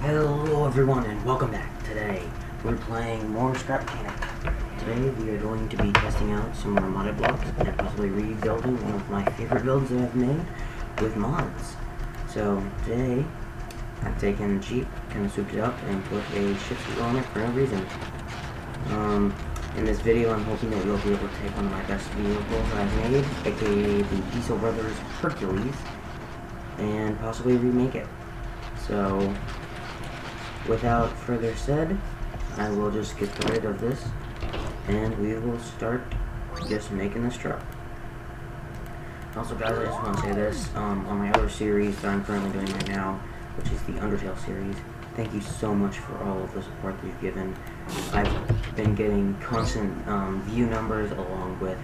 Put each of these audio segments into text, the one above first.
Hello everyone and welcome back. Today we're playing more Scrap Mechanic. Today we are going to be testing out some more modded blocks and possibly rebuilding one of my favorite builds that I've made with mods. So today I've taken a Jeep, kind of souped it up and put a shift wheel on it for no reason. In this video I'm hoping that you'll be able to take one of my best vehicles that I've made, aka the Diesel Brothers Hercules, and possibly remake it. So without further said, I will just get rid of this and we will start just making this truck. Also guys, I just want to say this, on my other series that I'm currently doing right now, which is the Undertale series, thank you so much for all of the support that you've given. I've been getting constant view numbers along with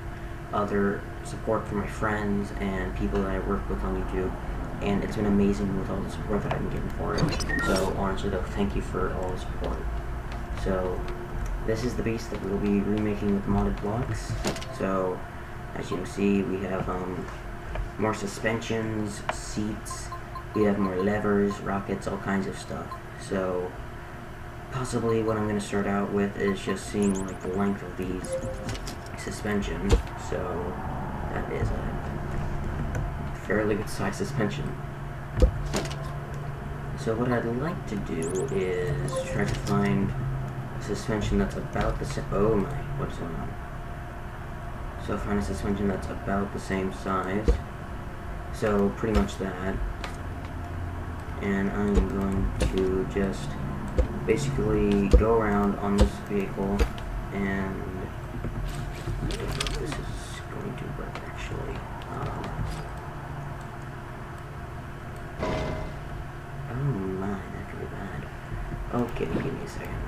other support from my friends and people that I work with on YouTube. And it's been amazing with all the support that I've been getting for it. So honestly though, thank you for all the support. So this is the beast that we'll be remaking with modded blocks. So as you can see, we have more suspensions, seats, we have more levers, rockets, all kinds of stuff. So possibly what I'm going to start out with is just seeing like the length of these suspensions. So that is a fairly good size suspension. So what I'd like to do is try to find a suspension that's about the same. Oh my, what's going on? So find a suspension that's about the same size. So pretty much that. And I'm going to just basically go around on this vehicle and I don't know if this is going to work actually. Oh my, that could be bad. Okay, give me a second.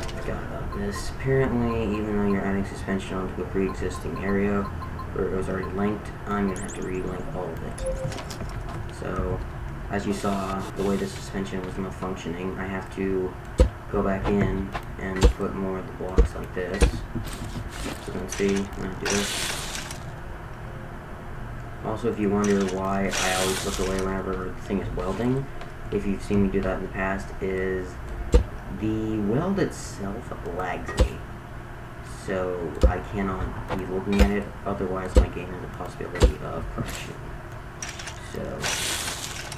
Forgot about this. Apparently, even though you're adding suspension onto a pre-existing area where it was already linked, I'm going to have to re-link all of it. So, as you saw, the way the suspension was malfunctioning, I have to go back in and put more of the blocks like this. So you can see, I'm going to do this. Also, if you wonder why I always look away whenever the thing is welding, if you've seen me do that in the past, is the weld itself lags me. So I cannot be looking at it, otherwise my game has a possibility of crashing. So,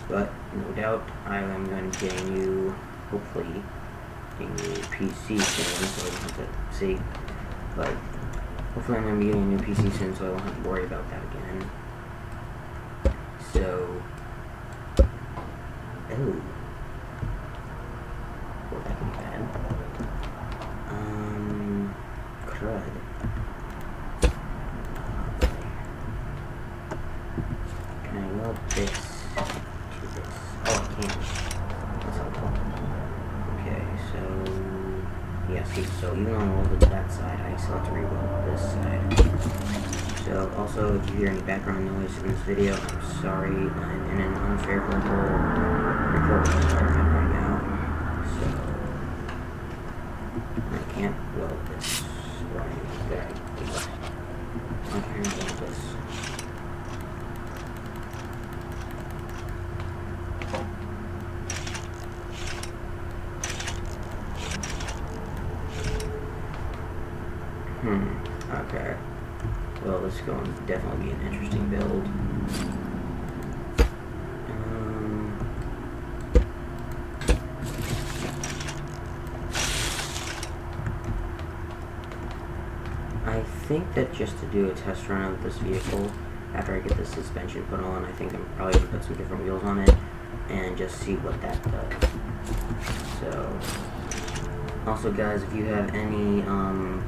but no doubt I am going to get a new, hopefully, a new PC soon, so I don't have to see. But hopefully I'm going to be getting a new PC soon, so I won't have to worry about that again. So, oh, well, that could be bad. Crud. Can I weld this to this? Oh, I can. That's helpful. Okay, so, yeah, see, so even though I welded that side, I still have to re-weld this side. So, also, if you hear any background noise in this video, I'm sorry, I'm in an unfavorable recording environment right now, so I can't weld this right there. I can't weld this. Okay. Well, this is going to definitely be an interesting build. I think that just to do a test run of this vehicle, after I get the suspension put on, I think I'm probably going to put some different wheels on it and just see what that does. So, also guys, if you have any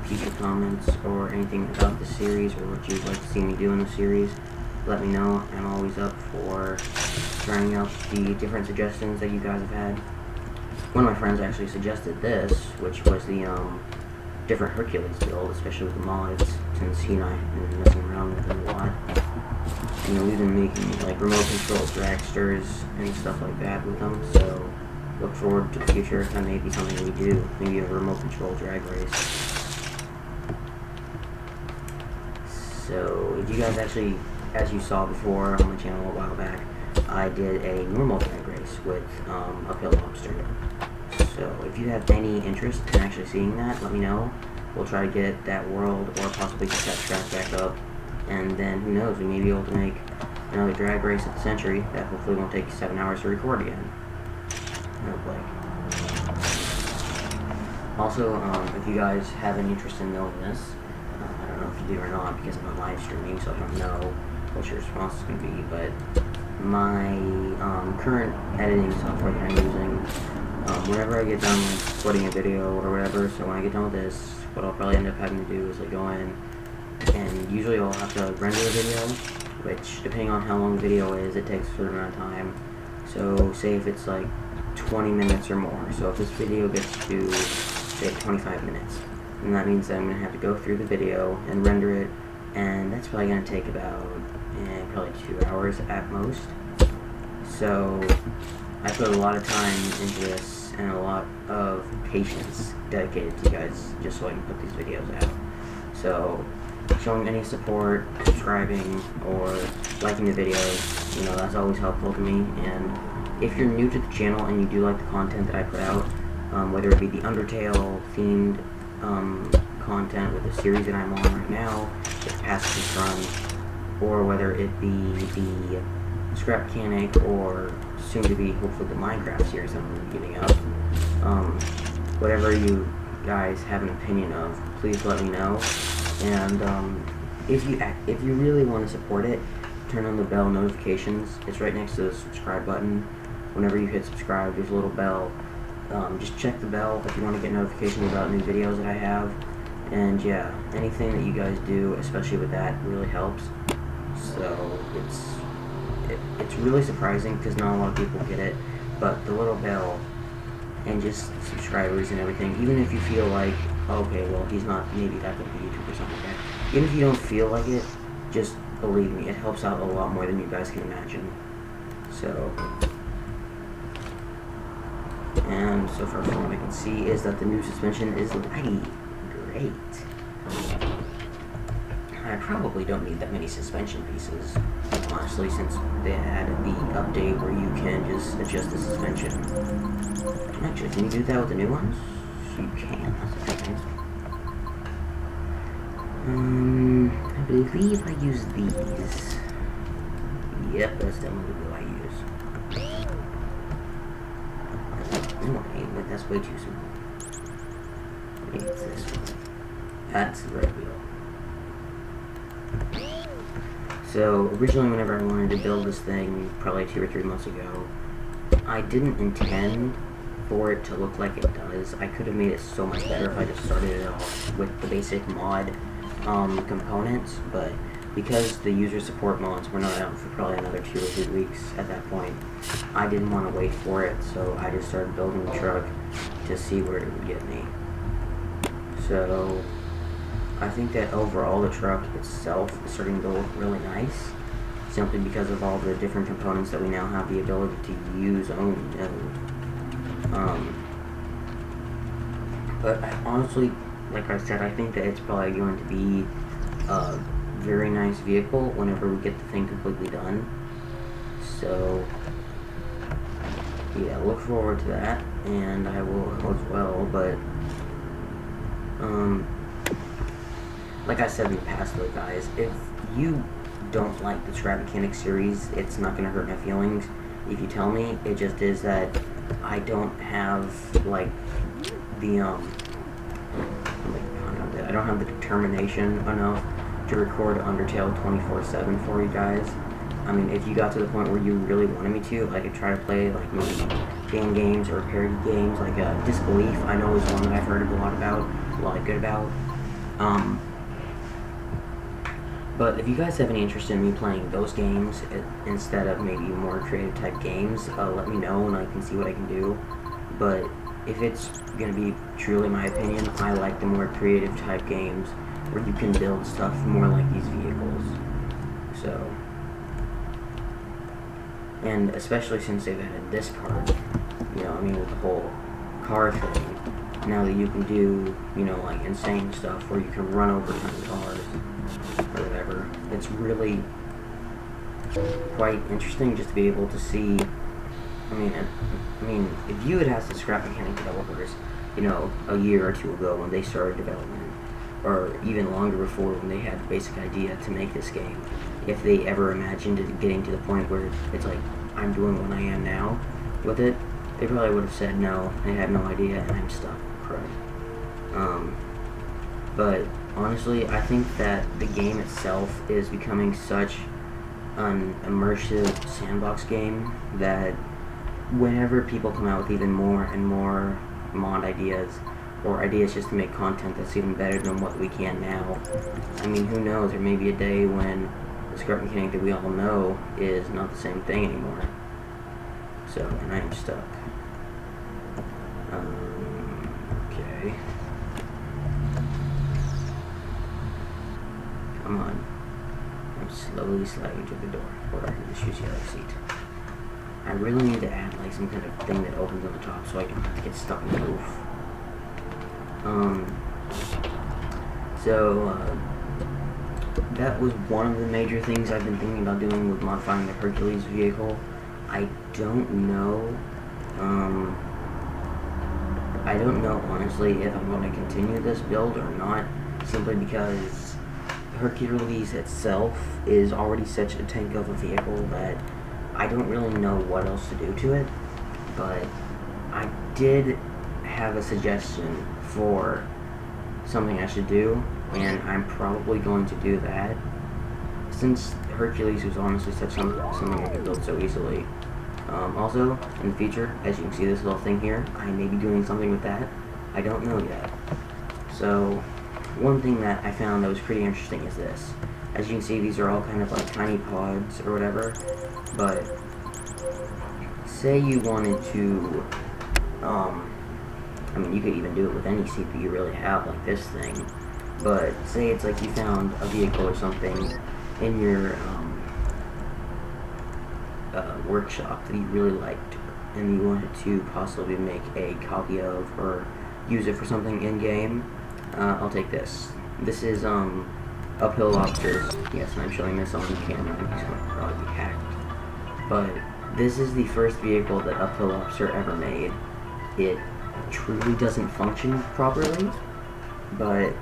future comments or anything about the series or what you'd like to see me do in the series, let me know. I'm always up for trying out the different suggestions that you guys have had. One of my friends actually suggested this, which was the different Hercules build, especially with the mods, since he and I have been messing around with them a lot. You know, we've been making like remote control dragsters and stuff like that with them, so look forward to the future. That may be something we do. Maybe a remote control drag race. So, if you guys actually as you saw before on my channel a while back, I did a normal drag race with uphill lobster. So if you have any interest in actually seeing that, let me know. We'll try to get that world or possibly get that track back up. And then who knows, we may be able to make another drag race at the century that hopefully won't take 7 hours to record again. Also, if you guys have any interest in knowing this, I don't know if you do or not because I'm not live streaming, so I don't know what your response is going to be, but my current editing software that I'm using, whenever I get done recording a video or whatever, so when I get done with this, what I'll probably end up having to do is like go in, and usually I'll have to render the video, which depending on how long the video is, it takes a certain amount of time. So say if it's like 20 minutes or more, so if this video gets to say 25 minutes, and that means that I'm going to have to go through the video and render it, and that's probably going to take about probably 2 hours at most. So I put a lot of time into this and a lot of patience dedicated to you guys just so I can put these videos out. So showing any support, subscribing, or liking the videos, you know, that's always helpful to me. And if you're new to the channel and you do like the content that I put out, whether it be the Undertale themed content with the series that I'm on right now, the Pacifist Run, or whether it be the Scrap Mechanic, or soon to be hopefully the Minecraft series I'm going to be getting up, whatever you guys have an opinion of, please let me know. And if you really want to support it, turn on the bell notifications. It's right next to the subscribe button. Whenever you hit subscribe, there's a little bell. Just check the bell if you want to get notifications about new videos that I have. And yeah, anything that you guys do, especially with that, really helps. So it's really surprising because not a lot of people get it, but the little bell and just subscribers and everything, even if you feel like, okay, well, he's not maybe that good of a YouTuber or something like that, even if you don't feel like it, just believe me, it helps out a lot more than you guys can imagine. So, and so far from what I can see is that the new suspension is laggy. Great. I probably don't need that many suspension pieces, honestly, since they had the update where you can just adjust the suspension. Actually, can you do that with the new ones? You can. That's okay. I believe I use these. Yep, that's definitely what I use. Anyway, that's way too small. Maybe it's this one. That's the right wheel. So, originally whenever I wanted to build this thing, probably 2 or 3 months ago, I didn't intend for it to look like it does. I could have made it so much better if I just started it off with the basic mod components, but because the user support mods were not out for probably another 2 or 3 weeks at that point, I didn't want to wait for it, so I just started building the truck to see where it would get me. So I think that overall the truck itself is starting to look really nice, simply because of all the different components that we now have the ability to use but honestly, like I said, I think that it's probably going to be a very nice vehicle whenever we get the thing completely done. So yeah, look forward to that, and I will as well. But like I said in the past though, guys, if you don't like the Scrap Mechanic series, it's not gonna hurt my feelings if you tell me. It just is that I don't have like the I don't have the determination enough to record Undertale 24/7 for you guys. I mean, if you got to the point where you really wanted me to, I could try to play like maybe fan games or parody games, like Disbelief. I know is one that I've heard a lot good about. But if you guys have any interest in me playing those games instead of maybe more creative type games, let me know and I can see what I can do. But if it's going to be truly my opinion, I like the more creative type games where you can build stuff more like these vehicles. So, and especially since they've added this part, you know, I mean, with the whole car thing, now that you can do, you know, like insane stuff where you can run over tons of cars or whatever, it's really quite interesting just to be able to see. I mean, if you had asked the scrap mechanic developers, you know, a year or two ago when they started development, or even longer before when they had the basic idea to make this game, if they ever imagined it getting to the point where it's like, I'm doing what I am now with it, they probably would have said no, they had no idea, and I'm stuck. Correct. But honestly, I think that the game itself is becoming such an immersive sandbox game that whenever people come out with even more and more mod ideas, or ideas just to make content that's even better than what we can now, I mean, who knows, there may be a day when the scrap mechanic that we all know is not the same thing anymore. So, and I am stuck. Okay. Come on. I'm slowly sliding to the door. Or I can just use the other seat. I really need to add like some kind of thing that opens on the top so I don't have to get stuck in the roof. That was one of the major things I've been thinking about doing with modifying the Hercules vehicle. I don't know honestly if I'm going to continue this build or not, simply because Hercules itself is already such a tank of a vehicle that I don't really know what else to do to it. But I did have a suggestion for something I should do, and I'm probably going to do that, since Hercules was honestly such something I could build so easily. Also, in the future, as you can see this little thing here, I may be doing something with that. I don't know yet. So, one thing that I found that was pretty interesting is this. As you can see, these are all kind of like tiny pods or whatever, but say you wanted to, I mean, you could even do it with any CPU you really have, like this thing, but say it's like you found a vehicle or something in your workshop that you really liked, and you wanted to possibly make a copy of or use it for something in-game. I'll take this. This is Uphill Lobsters. Yes, and I'm showing this on camera. It's going to probably be hacked. But this is the first vehicle that Uphill Lobster ever made. It truly doesn't function properly, but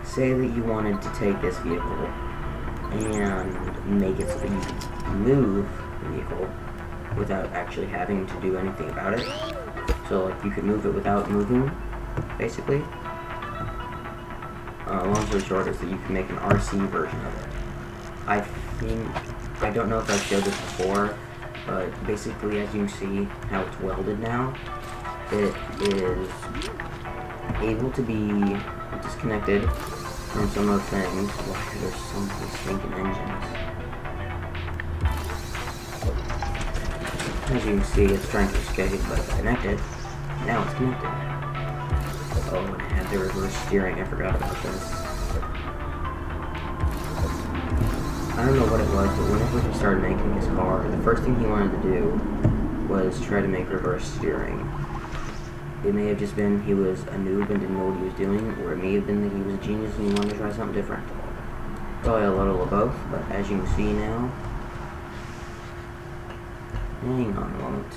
say that you wanted to take this vehicle and make it so that you could move the vehicle without actually having to do anything about it. So like you could move it without moving, basically. Long story short is that you can make an RC version of it. I don't know if I've showed this before, but basically as you can see how it's welded now, it is able to be disconnected from some of the things. Why there's so many stinking engines. As you can see, it's trying to escape, but it's connected. Now it's connected. Oh, and it had the reverse steering. I forgot about this. I don't know what it was, but whenever he started making his car, the first thing he wanted to do was try to make reverse steering. It may have just been he was a noob and didn't know what he was doing, or it may have been that he was a genius and he wanted to try something different. Probably a little of both, but as you can see now... Hang on a moment.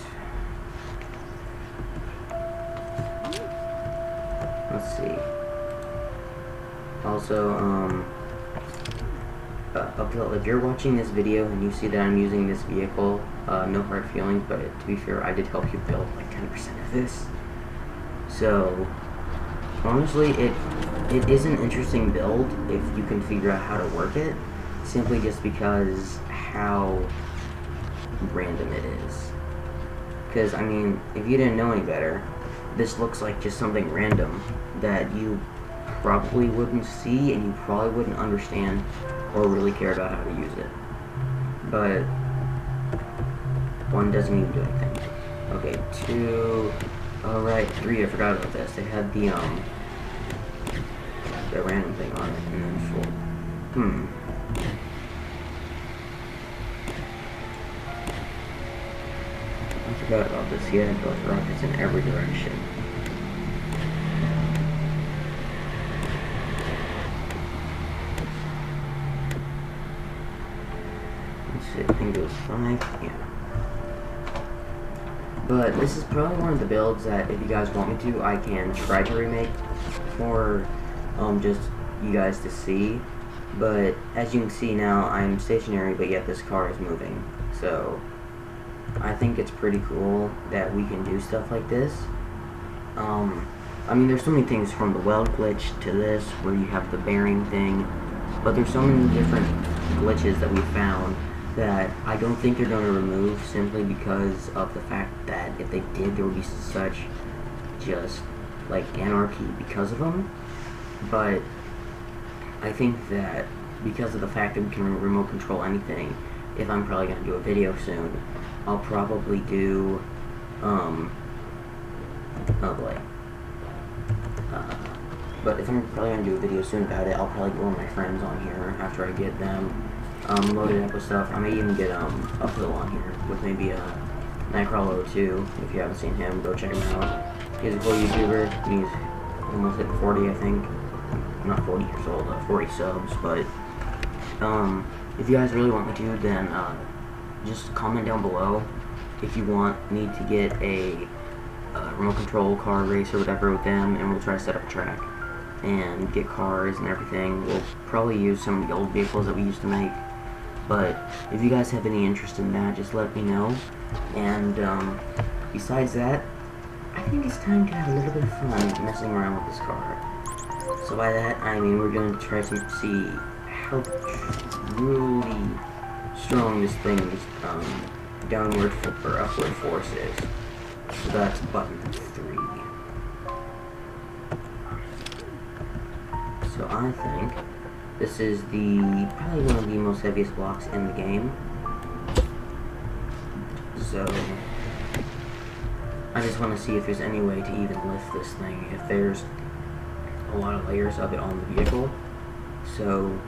Let's see. Also, if you're watching this video and you see that I'm using this vehicle, no hard feelings, but to be fair, I did help you build like 10% of this. So, honestly, it is an interesting build if you can figure out how to work it, simply just because how random it is. Because, I mean, if you didn't know any better, this looks like just something random that you probably wouldn't see and you probably wouldn't understand or really care about how to use it. But one doesn't even do anything. Okay, 2... Alright, 3, I forgot about this. They had the random thing on it, and then 4. I forgot about this. He had those rockets in every direction. Let's I think it was 5, yeah. But this is probably one of the builds that, if you guys want me to, I can try to remake for just you guys to see. But as you can see now, I'm stationary, but yet this car is moving. So I think it's pretty cool that we can do stuff like this. I mean, there's so many things from the weld glitch to this, where you have the bearing thing, but there's so many different glitches that we found that I don't think they're going to remove, simply because of the fact that if they did, there would be such just like anarchy because of them. But I think that because of the fact that we can remote control anything, if I'm probably going to do a video soon, I'll probably do oh boy. But if I'm probably going to do a video soon about it, I'll probably get one of my friends on here after I get them loaded up with stuff. I may even get Uphill on here with maybe Nightcrawler02. If you haven't seen him, go check him out. He's a cool YouTuber. He's almost hit 40, I think. Not 40 years old, 40 subs. But if you guys really want me to, then just comment down below if you want me to get a remote control car race or whatever with them, and we'll try to set up a track and get cars and everything. We'll probably use some of the old vehicles that we used to make. But if you guys have any interest in that, just let me know. And besides that, I think it's time to have a little bit of fun messing around with this car. So by that, I mean we're going to try to see how truly strong this thing's downward or upward force is. So that's button 3. So I think this is probably one of the most heaviest blocks in the game. So I just want to see if there's any way to even lift this thing, if there's a lot of layers of it on the vehicle. So,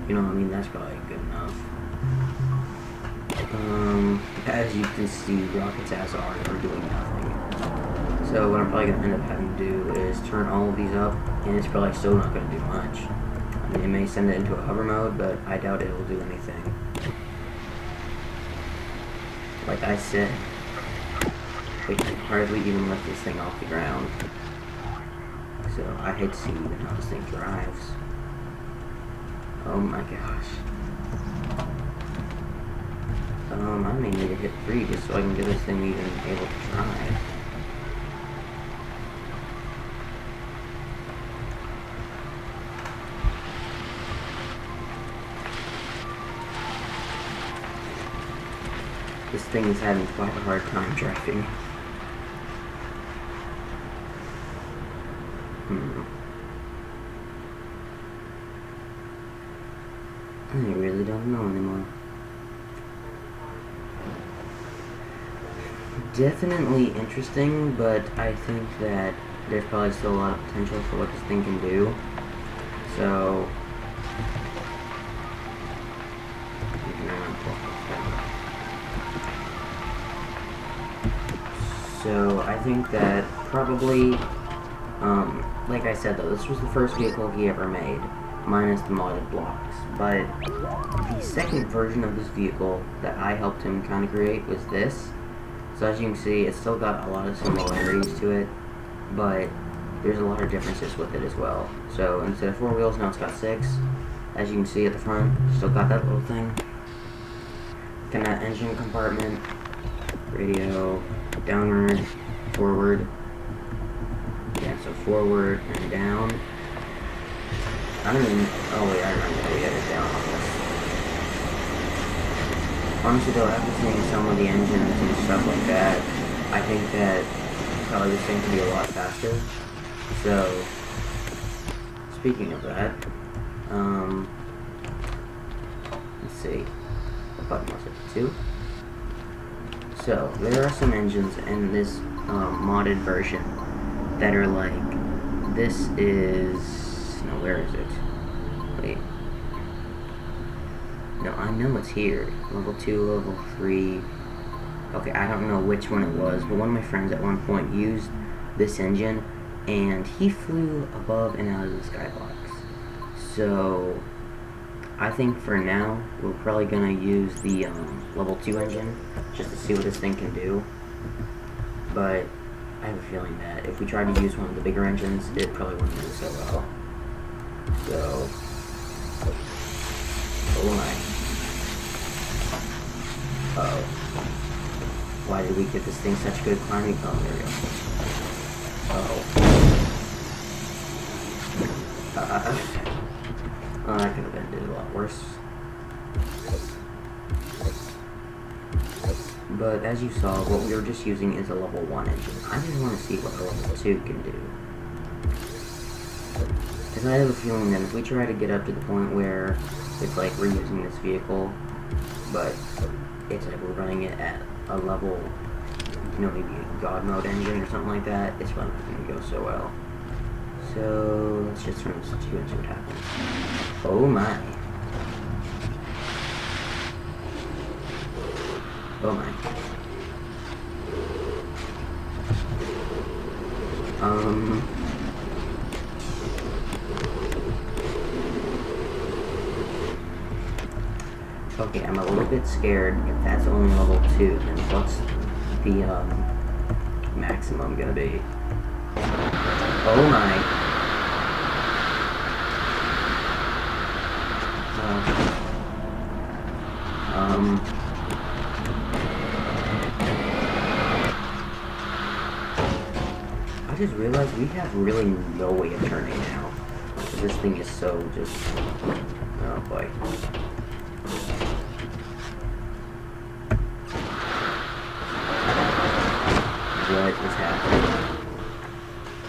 you know, I mean, that's probably good enough. As you can see, rockets as are doing nothing. So what I'm probably going to end up having to do is turn all of these up, and it's probably still not going to do much. I mean, it may send it into a hover mode, but I doubt it will do anything. Like I said, we can hardly even lift this thing off the ground. So I hate to see even how this thing drives. Oh my gosh. I may need to hit 3 just so I can get this thing even able to drive. This thing is having quite a hard time driving. I really don't know anymore. Definitely interesting, but I think that there's probably still a lot of potential for what this thing can do. So I think that probably, like I said though, this was the first vehicle he ever made, minus the modded blocks. But the second version of this vehicle that I helped him kind of create was this. So as you can see, it's still got a lot of similarities to it, but there's a lot of differences with it as well. So instead of 4 wheels, now it's got 6. As you can see at the front, still got that little thing. Got that engine compartment, radio, downward, forward. Yeah, so forward and down. I don't even, oh wait, I remember how we had it down on this. Honestly though, after seeing some of the engines and stuff like that, I think that probably this thing can be a lot faster. So, speaking of that, let's see, what button was it, 2? So, there are some engines in this modded version that are like, this is, no, where is it? Wait. No, I know it's here. Level 2, level 3. Okay, I don't know which one it was, but one of my friends at one point used this engine, and he flew above and out of the skybox. So, I think for now, we're probably gonna use the level 2 engine, just to see what this thing can do. But I have a feeling that if we tried to use one of the bigger engines, it probably wouldn't do so well. So, oh my. Uh-oh. Why did we give this thing such good climbing? Oh, there we go. Uh-oh. Oh, that could have been a lot worse. But as you saw, what we were just using is a level 1 engine. I just want to see what a level 2 can do. Because I have a feeling that if we try to get up to the point where it's like we're using this vehicle, but it's like we're running it at a level, you know, maybe a God mode engine or something like that, it's probably not going to go so well. So let's just run this 2 and see what happens. Oh my. Oh my. Okay, I'm a little bit scared. If that's only level 2, then what's the maximum gonna be? Oh my. I just realized we have really no way of turning now. This thing is so just... oh boy. What is happening?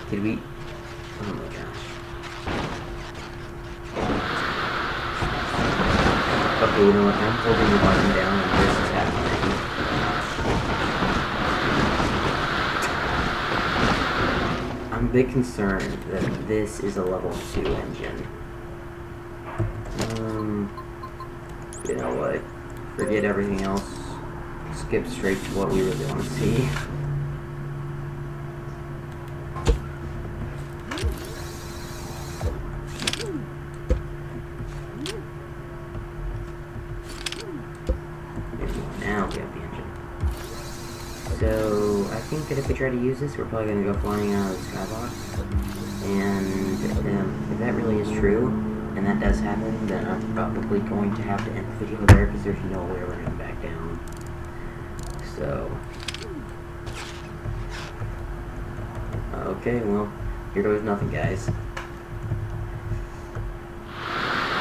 Did we... oh my gosh. Okay, you know what? I'm holding the button down and this is happening. I'm a bit concerned that this is a level 2 engine. You know what? Forget everything else. Skip straight to what we really want to see. Now we have the engine. So, I think that if we try to use this, we're probably going to go flying out of the skybox. And if that really is true, and that does happen, then I'm probably going to have to end the video there, because there's no way we're going to back down. So... okay, well, here goes nothing, guys.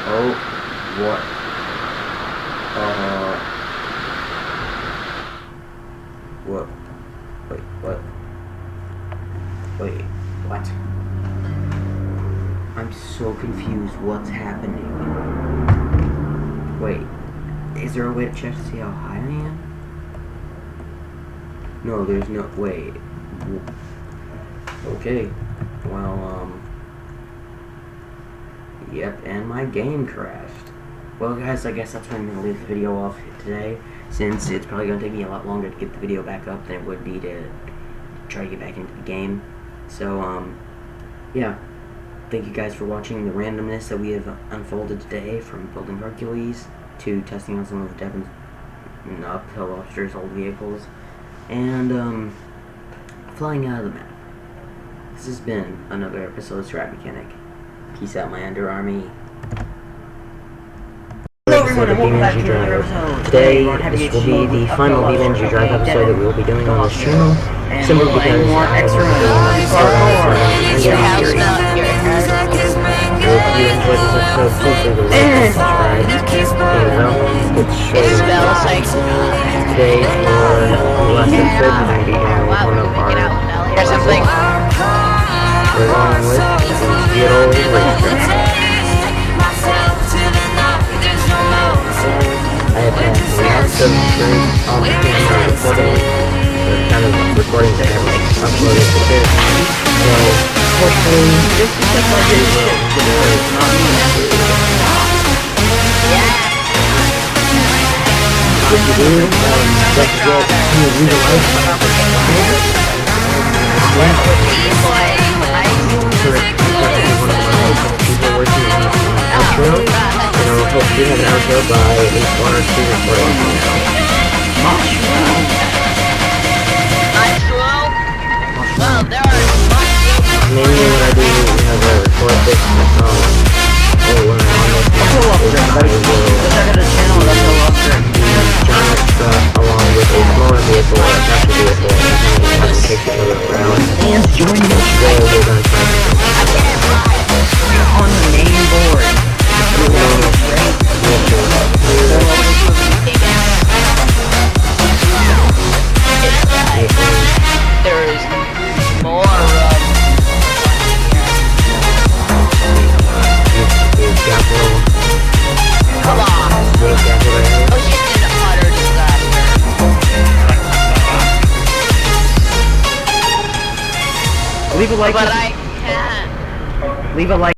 Oh, what? What? Wait, what? Wait, what? I'm so confused. What's happening? Wait, is there a way to check to see how high I am? No, there's no... wait. Okay. Well, yep, and my game crashed. Well, guys, I guess that's where I'm going to leave the video off today, since it's probably going to take me a lot longer to get the video back up than it would be to try to get back into the game. So, yeah. Thank you guys for watching the randomness that we have unfolded today, from building Hercules to testing out some of Devin's uphill officers' old vehicles, and, flying out of the map. This has been another episode of Scrap Mechanic. Peace out, my Ender Army. Hello everyone, and welcome back to another episode. Today, this will be the final Beam Energy Drive episode that we will be doing on this channel. Simply because I hope you enjoyed this episode. Feel free to like and subscribe. And let's get straight into today for the last episode. We're going to be doing one of our we're going with the good old racetrack. I have had lots of experience on the camera recording, so kind of recording that I haven't uploaded to this. So, hopefully, this is the part that is not me. If you do, don't forget to leave a like. Correct. People working on the outro. outro. And I hope you have an outro by at least 1 or 2 recordings from now. Mushroom! Well, there are mushrooms. Mainly what I do is I record this or when I'm on this Let's go up there, everybody. Go check out the channel, let's go up there. giant truck along with a smaller vehicle, a tractor vehicle, and take it around. And join the Today we're going to try on the main board. There is more come on. Ocean is an utter disaster. Leave a like. But I can't. Leave a like.